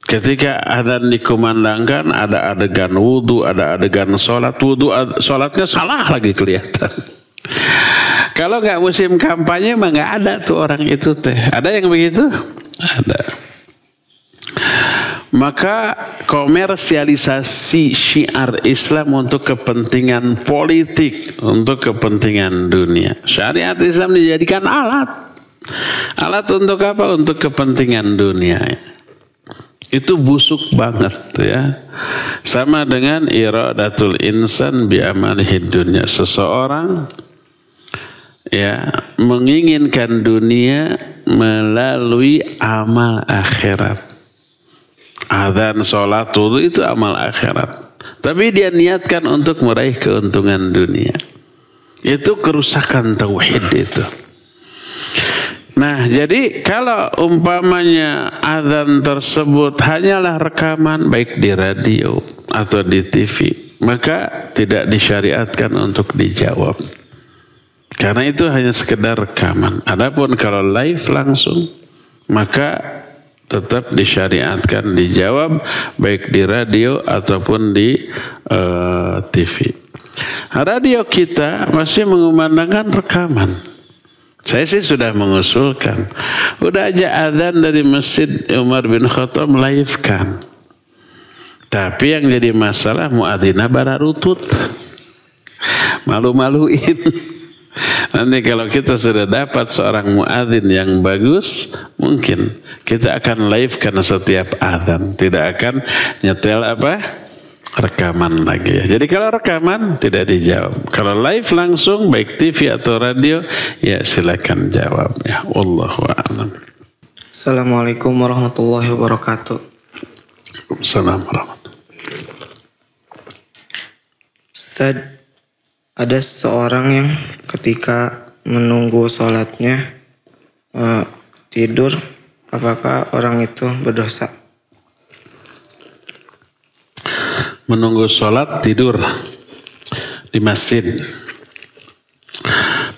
Ketika adzan dikumandangkan ada adegan wudu, ada adegan sholat. Wudu, sholatnya salah lagi kelihatan. Kalau nggak musim kampanye mah nggak ada tuh orang itu teh. Ada yang begitu? Ada. Maka komersialisasi syiar Islam untuk kepentingan politik, untuk kepentingan dunia. Syariat Islam dijadikan alat. Alat untuk apa? Untuk kepentingan dunia. Itu busuk banget ya. Sama dengan iradatul insan bi amalihi dunya. Seseorang ya menginginkan dunia melalui amal akhirat. Adzan, sholat, wudu itu amal akhirat. Tapi dia niatkan untuk meraih keuntungan dunia. Itu kerusakan tauhid itu. Nah, jadi kalau umpamanya adzan tersebut hanyalah rekaman baik di radio atau di TV, maka tidak disyariatkan untuk dijawab. Karena itu hanya sekedar rekaman. Adapun kalau live langsung, maka tetap disyariatkan dijawab baik di radio ataupun di TV. Radio kita masih mengumandangkan rekaman. Saya sih sudah mengusulkan, udah aja adzan dari Masjid Umar bin Khattab live kan. Tapi yang jadi masalah muadzina bararutut, malu-maluin. Nanti kalau kita sudah dapat seorang muadzin yang bagus, mungkin kita akan live karena setiap adzan, tidak akan nyetel rekaman lagi ya. Jadi kalau rekaman tidak dijawab. Kalau live langsung baik TV atau radio ya silakan jawab ya. Wallahu a'lam. Assalamualaikum warahmatullahi wabarakatuh. Waalaikumsalam warahmatullahi. Ustaz, ada seseorang yang ketika menunggu sholatnya tidur, apakah orang itu berdosa? Menunggu sholat tidur di masjid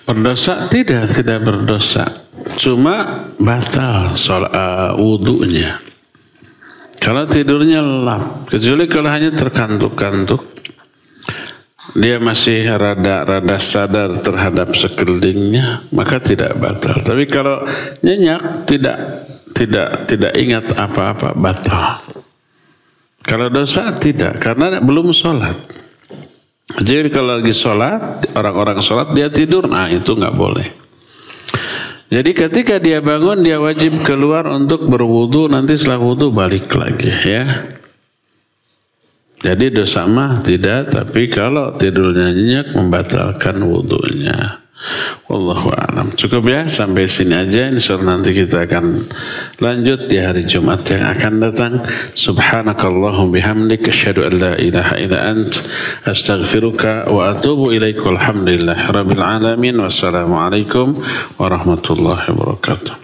berdosa? Tidak berdosa. cuma batal wudunya. Kalau tidurnya lelap, kecuali kalau hanya terkantuk-kantuk, dia masih rada sadar terhadap sekelilingnya, maka tidak batal. Tapi kalau nyenyak, tidak ingat apa-apa, batal. Kalau dosa tidak, karena belum sholat. Jadi kalau lagi sholat, orang-orang sholat dia tidur, nah itu nggak boleh. Jadi ketika dia bangun, dia wajib keluar untuk berwudu, nanti setelah wudu balik lagi ya. Jadi dosa mah tidak, tapi kalau tidurnya nyenyak membatalkan wudunya. Wallahu a'lam. Cukup ya, sampai sini aja. Insyaallah nanti kita akan lanjut di hari Jumat yang akan datang. Subhanakallahumma bihamdik asyhadu an la ilaha illa ant astaghfiruka wa atubu ilaik. Walhamdulillahirabbil alamin. Wassalamualaikum warahmatullahi wabarakatuh.